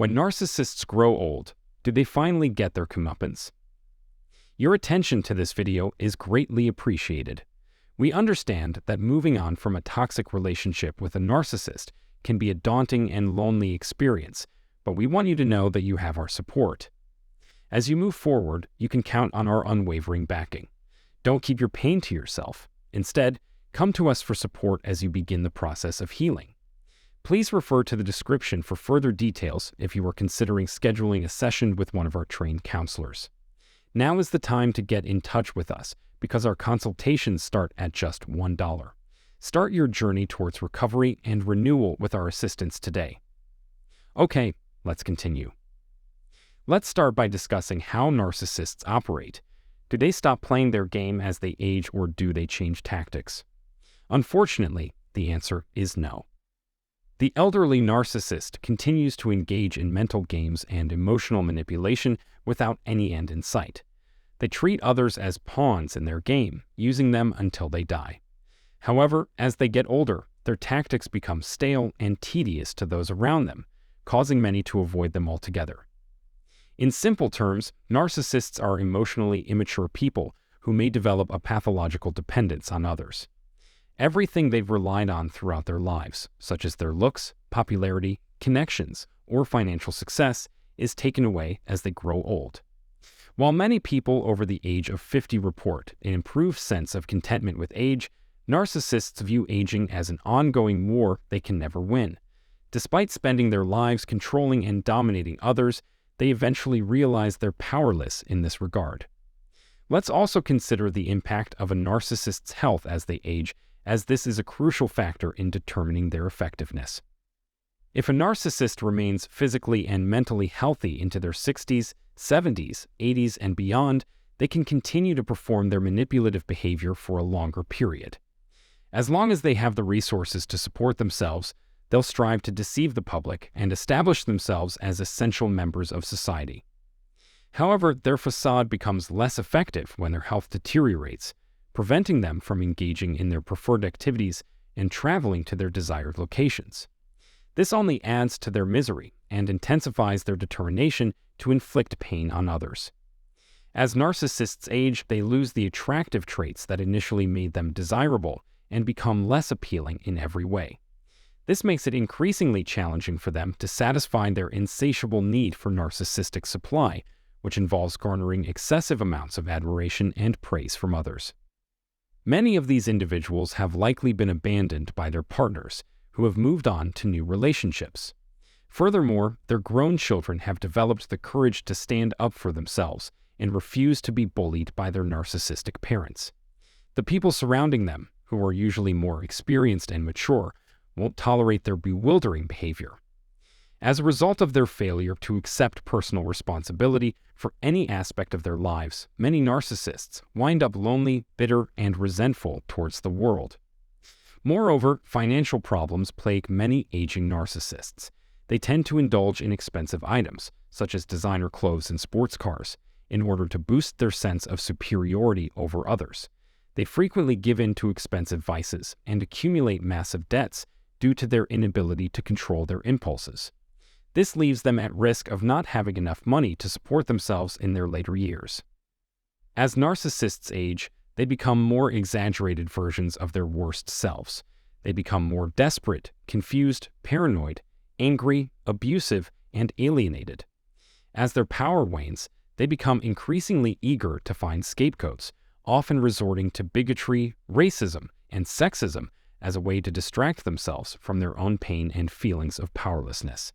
When narcissists grow old, do they finally get their comeuppance? Your attention to this video is greatly appreciated. We understand that moving on from a toxic relationship with a narcissist can be a daunting and lonely experience, but we want you to know that you have our support. As you move forward, you can count on our unwavering backing. Don't keep your pain to yourself. Instead, come to us for support as you begin the process of healing. Please refer to the description for further details if you are considering scheduling a session with one of our trained counselors. Now is the time to get in touch with us because our consultations start at just $1. Start your journey towards recovery and renewal with our assistance today. Okay, let's continue. Let's start by discussing how narcissists operate. Do they stop playing their game as they age, or do they change tactics? Unfortunately, the answer is no. The elderly narcissist continues to engage in mental games and emotional manipulation without any end in sight. They treat others as pawns in their game, using them until they die. However, as they get older, their tactics become stale and tedious to those around them, causing many to avoid them altogether. In simple terms, narcissists are emotionally immature people who may develop a pathological dependence on others. Everything they've relied on throughout their lives, such as their looks, popularity, connections, or financial success, is taken away as they grow old. While many people over the age of 50 report an improved sense of contentment with age, narcissists view aging as an ongoing war they can never win. Despite spending their lives controlling and dominating others, they eventually realize they're powerless in this regard. Let's also consider the impact of a narcissist's health as they age, as this is a crucial factor in determining their effectiveness. If a narcissist remains physically and mentally healthy into their 60s, 70s, 80s, and beyond, they can continue to perform their manipulative behavior for a longer period. As long as they have the resources to support themselves, they'll strive to deceive the public and establish themselves as essential members of society. However, their facade becomes less effective when their health deteriorates, preventing them from engaging in their preferred activities and traveling to their desired locations. This only adds to their misery and intensifies their determination to inflict pain on others. As narcissists age, they lose the attractive traits that initially made them desirable and become less appealing in every way. This makes it increasingly challenging for them to satisfy their insatiable need for narcissistic supply, which involves garnering excessive amounts of admiration and praise from others. Many of these individuals have likely been abandoned by their partners, who have moved on to new relationships. Furthermore, their grown children have developed the courage to stand up for themselves and refuse to be bullied by their narcissistic parents. The people surrounding them, who are usually more experienced and mature, won't tolerate their bewildering behavior. As a result of their failure to accept personal responsibility for any aspect of their lives, many narcissists wind up lonely, bitter, and resentful towards the world. Moreover, financial problems plague many aging narcissists. They tend to indulge in expensive items, such as designer clothes and sports cars, in order to boost their sense of superiority over others. They frequently give in to expensive vices and accumulate massive debts due to their inability to control their impulses. This leaves them at risk of not having enough money to support themselves in their later years. As narcissists age, they become more exaggerated versions of their worst selves. They become more desperate, confused, paranoid, angry, abusive, and alienated. As their power wanes, they become increasingly eager to find scapegoats, often resorting to bigotry, racism, and sexism as a way to distract themselves from their own pain and feelings of powerlessness.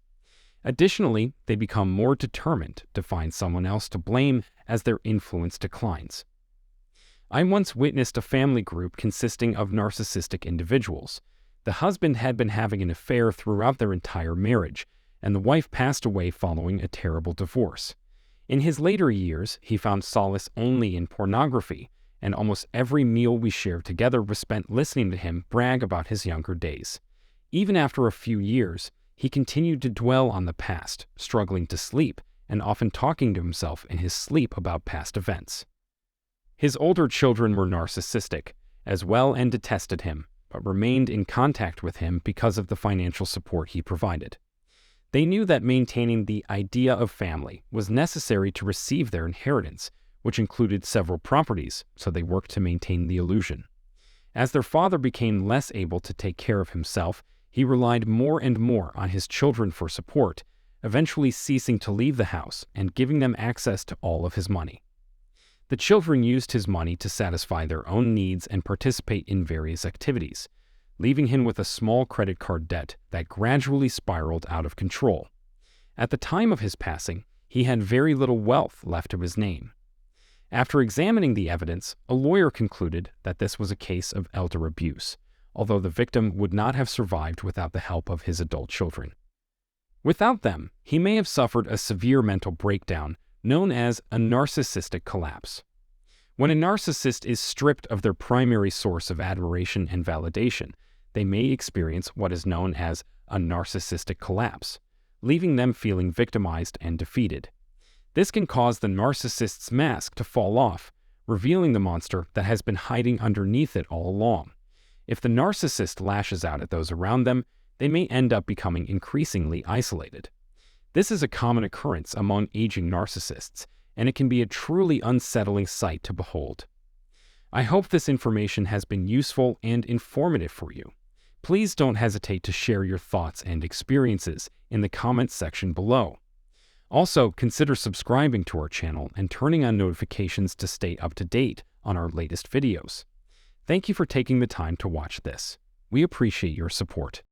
Additionally, they become more determined to find someone else to blame as their influence declines. I once witnessed a family group consisting of narcissistic individuals. The husband had been having an affair throughout their entire marriage, and the wife passed away following a terrible divorce. In his later years, he found solace only in pornography, and almost every meal we shared together was spent listening to him brag about his younger days. Even after a few years, he continued to dwell on the past, struggling to sleep, and often talking to himself in his sleep about past events. His older children were narcissistic as well and detested him, but remained in contact with him because of the financial support he provided. They knew that maintaining the idea of family was necessary to receive their inheritance, which included several properties, so they worked to maintain the illusion. As their father became less able to take care of himself, he relied more and more on his children for support, eventually ceasing to leave the house and giving them access to all of his money. The children used his money to satisfy their own needs and participate in various activities, leaving him with a small credit card debt that gradually spiraled out of control. At the time of his passing, he had very little wealth left to his name. After examining the evidence, a lawyer concluded that this was a case of elder abuse, although the victim would not have survived without the help of his adult children. Without them, he may have suffered a severe mental breakdown known as a narcissistic collapse. When a narcissist is stripped of their primary source of admiration and validation, they may experience what is known as a narcissistic collapse, leaving them feeling victimized and defeated. This can cause the narcissist's mask to fall off, revealing the monster that has been hiding underneath it all along. If the narcissist lashes out at those around them, they may end up becoming increasingly isolated. This is a common occurrence among aging narcissists, and it can be a truly unsettling sight to behold. I hope this information has been useful and informative for you. Please don't hesitate to share your thoughts and experiences in the comments section below. Also, consider subscribing to our channel and turning on notifications to stay up to date on our latest videos. Thank you for taking the time to watch this. We appreciate your support.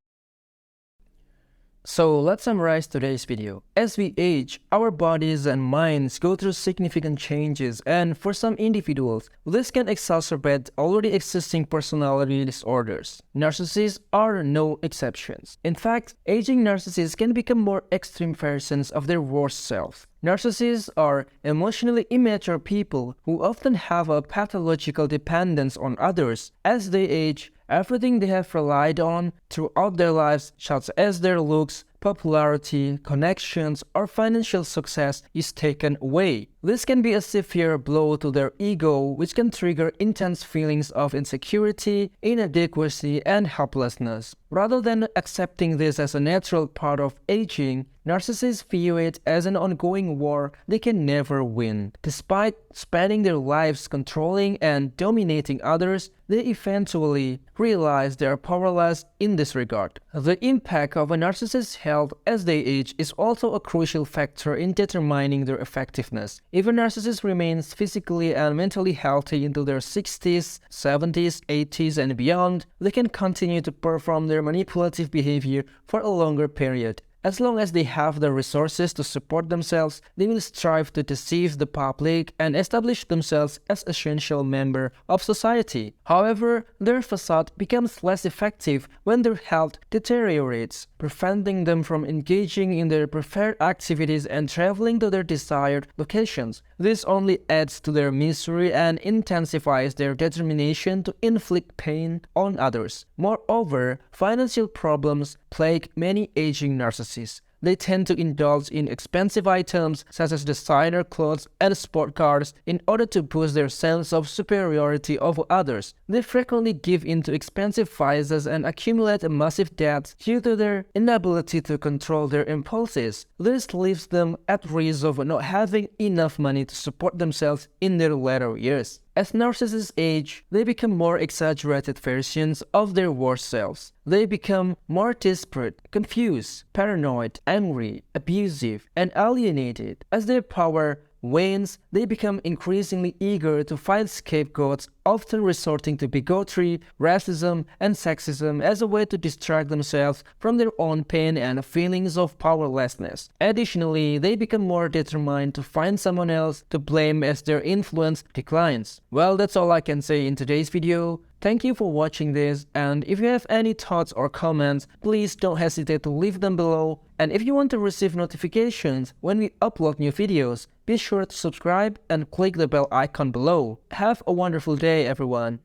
So let's summarize today's video. As we age, our bodies and minds go through significant changes, and for some individuals, this can exacerbate already existing personality disorders. Narcissists are no exceptions. In fact, aging narcissists can become more extreme versions of their worst self. Narcissists are emotionally immature people who often have a pathological dependence on others. As they age, everything they have relied on throughout their lives, such as their looks, popularity, connections, or financial success, is taken away. This can be a severe blow to their ego, which can trigger intense feelings of insecurity, inadequacy, and helplessness. Rather than accepting this as a natural part of aging, narcissists view it as an ongoing war they can never win. Despite spending their lives controlling and dominating others, they eventually realize they are powerless in this regard. The impact of a narcissist's health as they age is also a crucial factor in determining their effectiveness. If a narcissist remains physically and mentally healthy into their 60s, 70s, 80s, and beyond, they can continue to perform their manipulative behavior for a longer period. As long as they have the resources to support themselves, they will strive to deceive the public and establish themselves as an essential member of society. However, their facade becomes less effective when their health deteriorates, preventing them from engaging in their preferred activities and traveling to their desired locations. This only adds to their misery and intensifies their determination to inflict pain on others. Moreover, financial problems plague many aging narcissists. They tend to indulge in expensive items such as designer clothes and sport cars in order to boost their sense of superiority over others. They frequently give in to expensive vices and accumulate massive debts due to their inability to control their impulses. This leaves them at risk of not having enough money to support themselves in their later years. As narcissists age, they become more exaggerated versions of their worst selves. They become more desperate, confused, paranoid, angry, abusive, and alienated. As their power wanes, they become increasingly eager to find scapegoats, often resorting to bigotry, racism, and sexism as a way to distract themselves from their own pain and feelings of powerlessness. Additionally, they become more determined to find someone else to blame as their influence declines. Well, that's all I can say in today's video. Thank you for watching this, and if you have any thoughts or comments, please don't hesitate to leave them below. And if you want to receive notifications when we upload new videos, be sure to subscribe and click the bell icon below. Have a wonderful day, everyone.